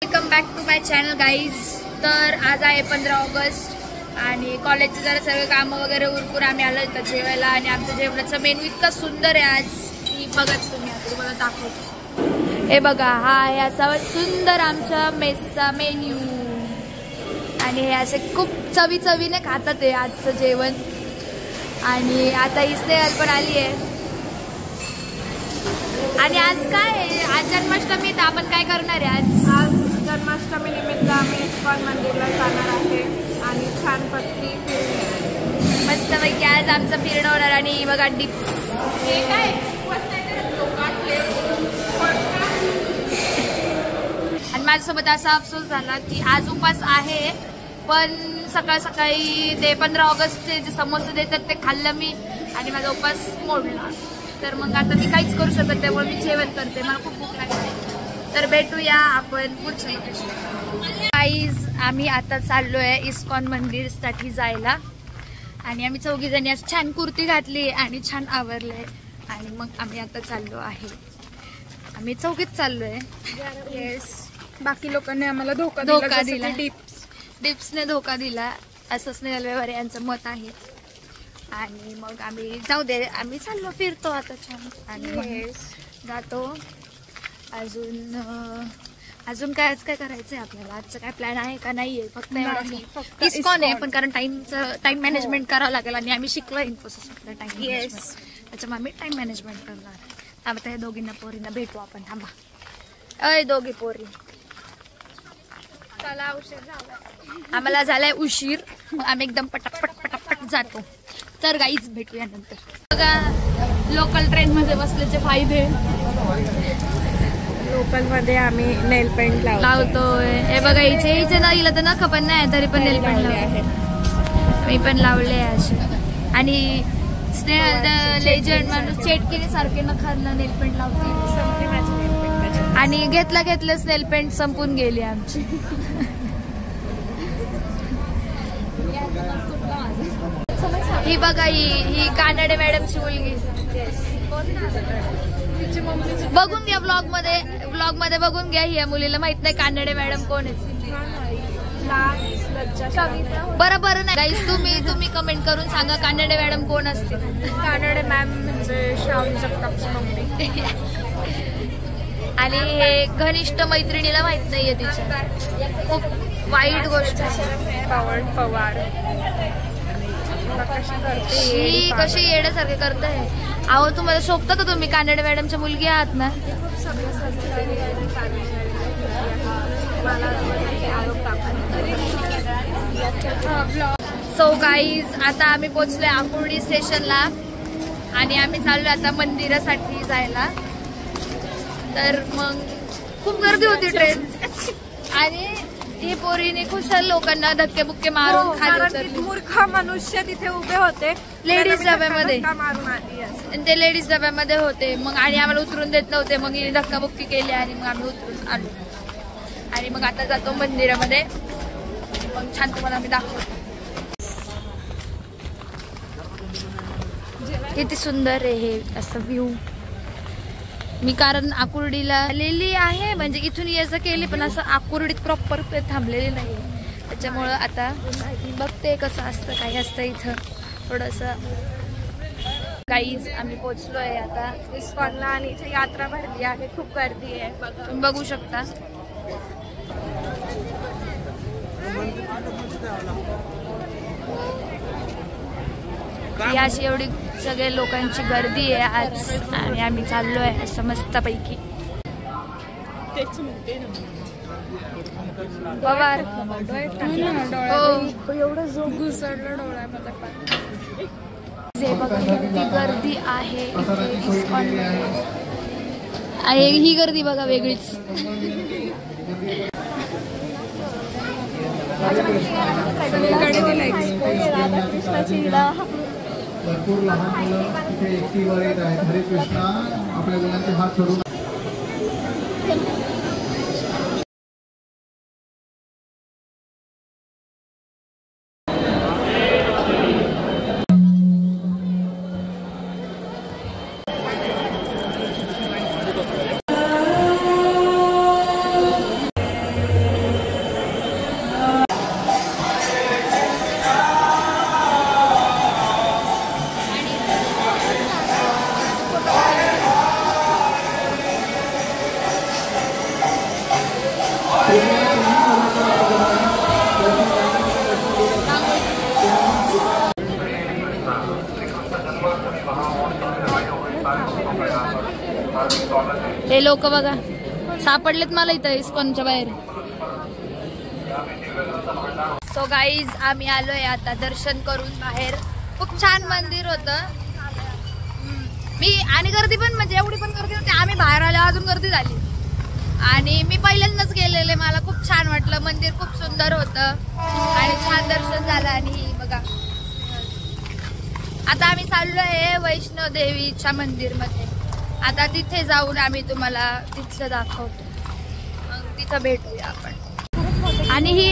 Welcome back to my channel guys. तर आज आहे 15 ऑगस्ट आणि कॉलेजचे जरा सगळे कामं वगैरे उरकून आम्ही आलो इथं जेवायला. आणि आमचं जेवणाचं मेनू इतकं सुंदर आहे आज की बघत तुम्ही, आता तुम्हाला दाखवतो. हे बघा, हा आहे असा सुंदर आमच्या मेसचा मेन्यू आणि हे असे खूप चवीने खातात आहे आजचं जेवण. आणि आता ही स्नेहल पण आली आहे. आणि आज काय आहे, आज जन्माष्टमी, तर आपण काय करणार आहे आज जन्माष्टमी निमित्त आम्ही इस्कॉन मंदिरला जाणार आहे आणि छानपैकी मस्तपैकी आज आमचं फिरणं होणार. आणि बघा डिप्स, हे काय आणि माझ्यासोबत असा अफसोस झाला की आज उपास आहे, पण सकाळी ते 15 ऑगस्टचे जे समोसे देतात ते खाल्लं मी आणि माझा उपास मोडला. तर मग आता मी काहीच करू शकत, त्यामुळे मी जेवण करते, मला खूप भूक लागते. तर भेटूया आपण पुढच्या लोकेशन. गाईज, आम्ही आता चाललो आहे इस्कॉन मंदिरसाठी जायला. आणि आम्ही 4 जणी आज छान कुर्ती घातली आणि छान आवरले आणि मग आम्ही आता चाललो आहे. आम्ही 4घीच चाललो आहे. येस, बाकी लोकांनी आम्हाला धोका दिला. डिप्सने धोका दिला असं स्नेहल व्यवहारे यांचं मत आहे. आणि मग आम्ही जाऊ दे, आम्ही चाललो, फिरतो आता छान आणि जातो. अजून काय आज काय करायचंय आपल्याला, आजचं काय प्लॅन आहे का नाहीये, फक्त इस्कॉन आहे. पण कारण टाइम मॅनेजमेंट करावं लागेल आणि आम्ही शिकलो इन्फोसिस टाइम. येस, त्याच्यामुळे आम्ही टाइम मॅनेजमेंट करणार. आता या दोघींना पोरींना भेटू आपण. थांबा, अय दोघी पोरी, चला, उशीर झाला, आम्हाला झालाय उशीर. आम्ही एकदम पटापट जातो. तर गाईज भेटूया नंतर. बघा, लोकल ट्रेन मध्ये बसल्याचे फायदे. लोकल मध्ये आम्ही नेल पेंट लावतोय. हे बघा, इथे ना इला तर नख पण नाही तरी पण नेल पेंट लावले. मी पण लावले असे. आणि स्नेहल लेजंड माणूस चेटकीने सारखे नखांना नेल पेंट लावते. आणि घेतलंच नेल पेंट संपून गेली आमची. ही बघा, ही कानडे मॅडमची मुलगी. बघून घ्या ब्लॉग मध्ये बघून घ्या. ही मुलीला माहित नाही कानडे मॅडम कोण आहे. बरं नाही गाईस, तुम्ही कमेंट करून सांगा कानडे मॅडम कोण असते. कानडे मॅम म्हणजे श्रावणी जगतापची मम्मी. आणि हे घनिष्ठ मैत्रिणीला माहित नाहीये तिच्या. खूप वाईट गोष्ट आहे. पवार ही कशी येण्यासारखे करताय. अहो, तुम्हाला शोभतं का? तुम्ही कानडे मॅडमच्या मुलगी आहात ना. सो गाईज, आता आम्ही पोहोचलोय आकुर्डी स्टेशनला आणि आम्ही चाललोय आता मंदिरासाठी जायला. तर मग खूप गर्दी होती ट्रेन आणि ही पोरीने खुशाल लोकांना धक्के बुक्के मारून खाली. मूर्ख मनुष्य तिथे उभे होते लेडीज डब्यामध्ये, आणि ते लेडीज डब्यामध्ये होते. मग आणि आम्हाला उतरून देत नव्हते. मग हिने धक्काबुक्की केली आणि मग आम्ही उतरून आलो. आणि मग आता जातो मंदिरामध्ये. मग छान तुम्हाला आम्ही दाखवतो. किती सुंदर आहे हे असं व्ह्यू. मी कारण आकुर्डीला आलेली आहे, म्हणजे इथून यायचं केली, पण असं आकुर्डीत प्रॉपर थांबलेली नाही. त्याच्यामुळं आता बघते कसं असतं, काय असतं इथं थोडंसं. गाईज, आम्ही पोचलोय आता इस्कॉनला आणि इथे यात्रा भरली आहे, खूप गर्दी आहे. तुम्ही बघू शकता. ही अशी एवढी सगळे लोकांची गर्दी आहे आज आणि आम्ही चाललोय असं मस्तपैकी. पवार एवढं जो घुसडलं डोळ्यामध्ये. किती गर्दी आहे इस्कॉन. ही गर्दी बघा वेगळीच. भरपूर लहान मुलं तिथे एकटीवर येत आहेत. हरे कृष्णा, आपल्या मुलांचे हात सोडून. हे लोक बघा सापडलेत मला इथं इस्कॉनच्या बाहेर. सो गाईज आम्ही आलोय आता दर्शन करून बाहेर. खूप छान मंदिर होतं. मी आणि गर्दी पण म्हणजे एवढी पण गर्दी होती. आम्ही बाहेर आलो अजून गर्दी झाली. आणि मी पहिल्यांदाच गेलेले. मला खूप छान वाटलं. मंदिर खूप सुंदर होतं आणि छान दर्शन झालं. आणि बघा आता आम्ही चाललोय वैष्णो देवीच्या मंदिर मध्ये. आता तिथे जाऊन आम्ही तुम्हाला तिथलं दाखवतो. मग तिथं भेटूया आपण. आणि ही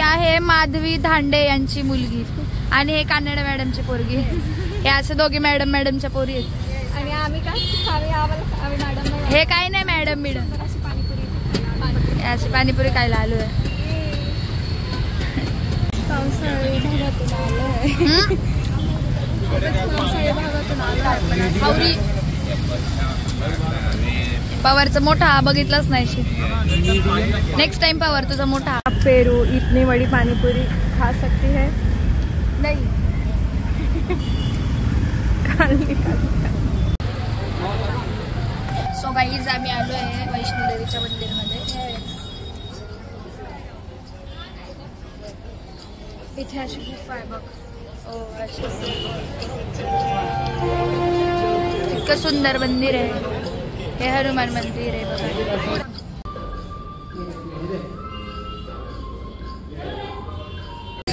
आहे माधवी धांडे यांची मुलगी आणि हे कानडे मॅडमची पोरगी. हे असे दोघे मॅडमच्या पोरी आहेत. आणि आम्ही आम्ही मॅडम हे काही नाही मॅडम अशी पाणीपुरी खायला आलोय. पावसाळी भागातून आलोय. पवारचा मोठा बघितलाच नाही. नेक्स्ट टाइम पवार तुझा मोठा. पेरू इतनी बड़ी पानीपुरी खा सकती है नहीं. सो गाईज आम्ही आलोय वैष्णो देवीच्या मंदिरमध्ये. इथे अशी गुफा आहे बघ. इतकं सुंदर मंदिर आहे. हे हनुमान मंदिर आहे बघा.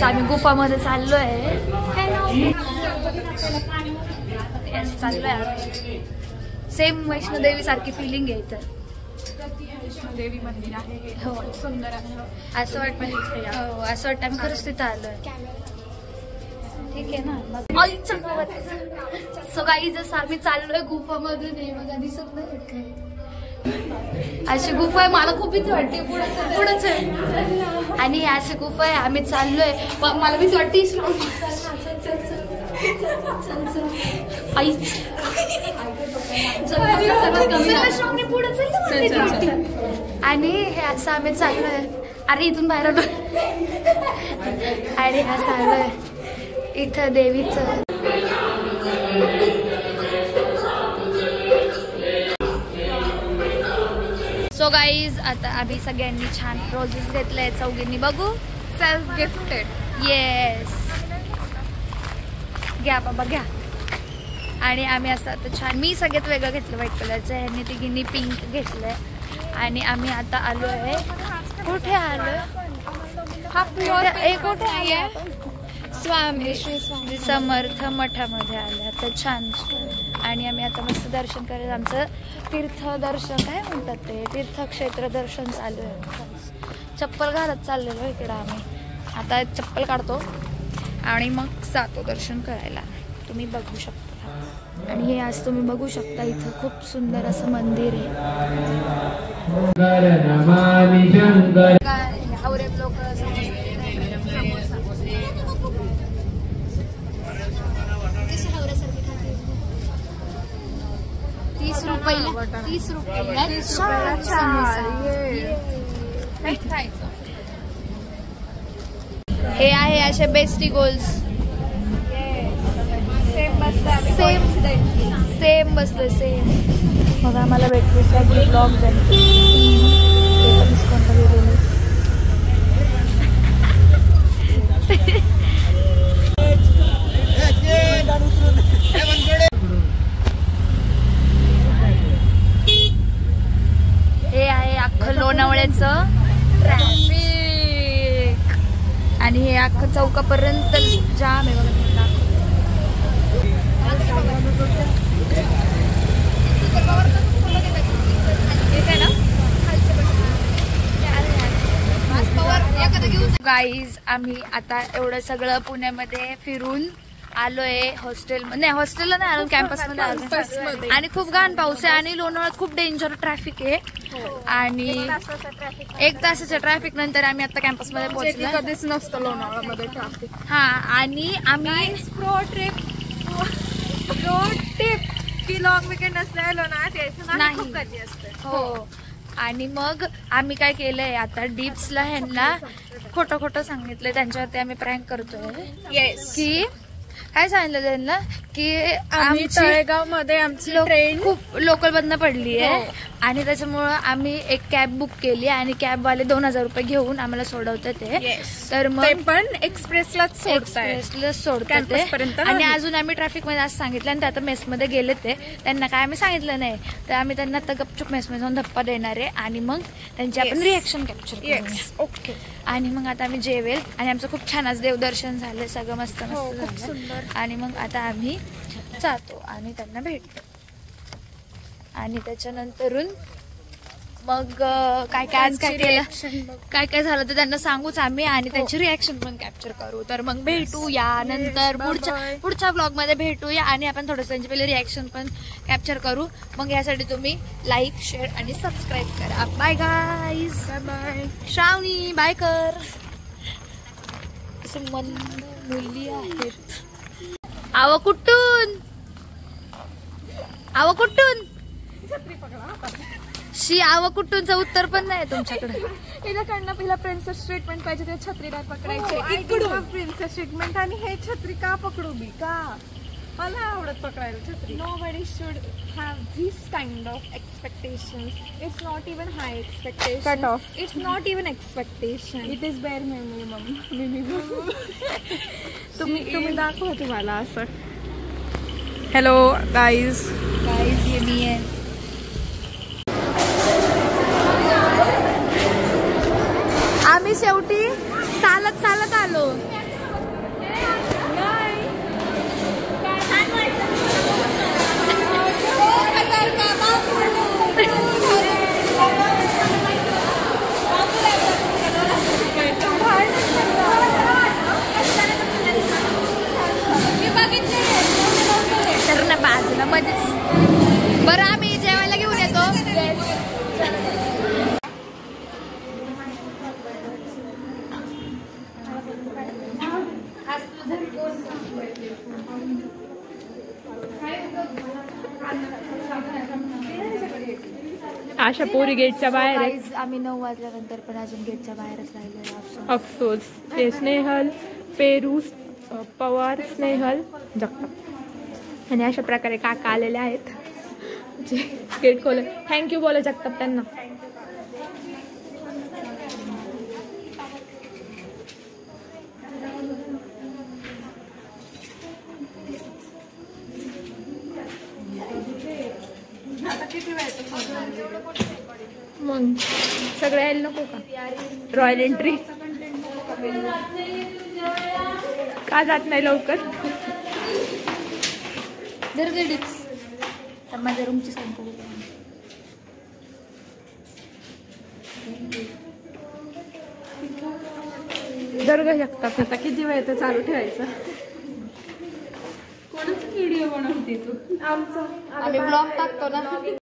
आम्ही गुफामध्ये चाललोय. सेम वैष्णो देवी सारखी फिलिंग आहे इथं. देवी मंदिर आहे. हो सुंदर आहे. असं वाटतं आम्ही खरंच तिथं आलोय. ठीक आहे ना. सो काही जसं आम्ही चाललोय गुफामधून आहे बघा. दिसत नाही काय अशी गुफा आहे. मला खूप भीती वाटते. पुढंच आहे आणि अशी गुफा आहे. आम्ही चाललोय पण मला भीती वाटते. आणि हे असं आम्ही चाललोय. अरे इथून बाहेर आलो आणि असं आलोय इथं देवीचं. सो गाईज आता आम्ही सगळ्यांनी छान रोजेस घेतले चौघींनी. बघू सेल्फ गिफ्टेड. येस घ्या बाबा घ्या. आणि आम्ही असं आता छान मी सगळ्यात वेगळं घेतलं व्हाईट कलरचं. ह्यांनी तिघींनी पिंक घेतलंय. आणि आम्ही आता आलो आहे कुठे आलोय. कुठे आहे स्वामी श्री समर्थ मठामध्ये आले. आता छान. आणि आम्ही आता मस्त दर्शन करत आमचं तीर्थदर्शन काय म्हणतात ते तीर्थक्षेत्र दर्शन चालू आहे. चप्पल घालत चाललेलो इकडं आम्ही. आता चप्पल काढतो आणि मग जातो दर्शन करायला. तुम्ही बघू शकता. आणि हे आज तुम्ही बघू शकता इथं खूप सुंदर असं मंदिर आहे. लोक 30 रुपये. हे आहे असे बेस्टी गोल्स. सेम बसलं सेम. मग आम्हाला भेटले ब्लॉग हे आहे अख्खं लोणावळ्याचं ट्रॅफिक. आणि हे अख्खं चौकापर्यंत जाम आहे बघा. गाईज आम्ही आता एवढं सगळं पुण्यामध्ये फिरून आलोय. हॉस्टेलला नाही आलो कॅम्पसमध्ये आलो. आणि खूप घाण पाऊस आहे आणि लोणावळ्यात खूप डेंजर ट्रॅफिक आहे. आणि 1 तासाच्या ट्रॅफिक नंतर आम्ही आता कॅम्पसमध्ये पोहोचलो. कधीच नसतं लोणावळ्यामध्ये ट्रॅफिक. हा आणि आम्ही प्रो ट्रिप की लॉंग विकेंड असल्या लोणावळ्यात यायचं नाही. खूप गर्दी असते. हो आणि मग आम्ही काय केलंय आता डिप्सला ह्यांना खोटं सांगितलंय, त्यांच्यावरती आम्ही प्रँक करतोय की काय सांगितलं त्यांना की आम्ही तळेगाव मध्ये आमची ट्रेन खूप लोकल बंद पडली आहे आणि त्याच्यामुळं आम्ही एक कॅब बुक केली आणि कॅबवाले 2000 रुपये घेऊन आम्हाला सोडवतात ते. तर मग पण एक्सप्रेसलाच सोडतात ते. आणि अजून आम्ही ट्रॅफिक मध्ये असं सांगितलं आणि ते आता मेसमध्ये गेले ते, त्यांना काय आम्ही सांगितलं नाही, तर आम्ही त्यांना आता गपचूप मेसमध्ये जाऊन धप्पा देणार आहे आणि मग त्यांची आपण रिॲक्शन कॅप्चर करूया. ओके. आणि मग आता आम्ही जेवेल आणि आमचं खूप छान आज देवदर्शन झालं, सगळं मस्त झालं. आणि मग आता आम्ही जातो आणि त्यांना भेटतो आणि त्याच्यानंतरून मग काय काय आज काय केलं काय काय झालं तर त्यांना सांगूच आम्ही आणि त्यांची रिॲक्शन पण कॅप्चर करू. तर मग भेटूया नंतर पुढच्या ब्लॉग मध्ये भेटूया आणि आपण थोडंसं त्यांची पहिले रिॲक्शन पण कॅप्चर करू. मग यासाठी तुम्ही लाईक शेअर आणि सबस्क्राईब करा. Bye guys. Bye. Shravani bye कर. असे मन मुली आहेत. आव कुठून शी आव कुठूनचं उत्तर पण नाही तुमच्याकडे. हिच्याकडनं पहिला प्रिन्सेस ट्रीटमेंट पाहिजे, ते छत्री नाही पकडायचे इकडून प्रिन्सेस ट्रीटमेंट. आणि हे छत्री का पकडू मी का मला आवडत पकडायला छत्री. Nobody should have this kind of expectations. It's not even high expectations. Cut off. It's not even expectation. It is bare minimum. तुम्ही दाखवा तुम्हाला असं. हॅलो गाईज हे मी आहे. आम्ही शेवटी चालत आलो. तर ना बाजूला मध्येच. बरं आम्ही जेवायला घेऊन येतो. अशा पोरी गेटच्या बाहेर आहेत. आम्ही 9 वाजल्यानंतर पण अजून गेटच्या बाहेरच राहिलो. अफसोस. ते स्नेहल, पेरू, पवार, स्नेहल, जगताप आणि अशा प्रकारे काका आलेले आहेत जे गेट खोल. थँक्यू बोला जगताप त्यांना. मग सगळं यायला नको का रॉयल एंट्री का जात नाही लवकर. तर माझ्या रूमची सांगतो. दर्गा शकतात. आता किती वेळ तर चालू ठेवायचं. कोणाचा व्हिडिओ बनवते तू. आमचा आम्ही ब्लॉग टाकतो ना.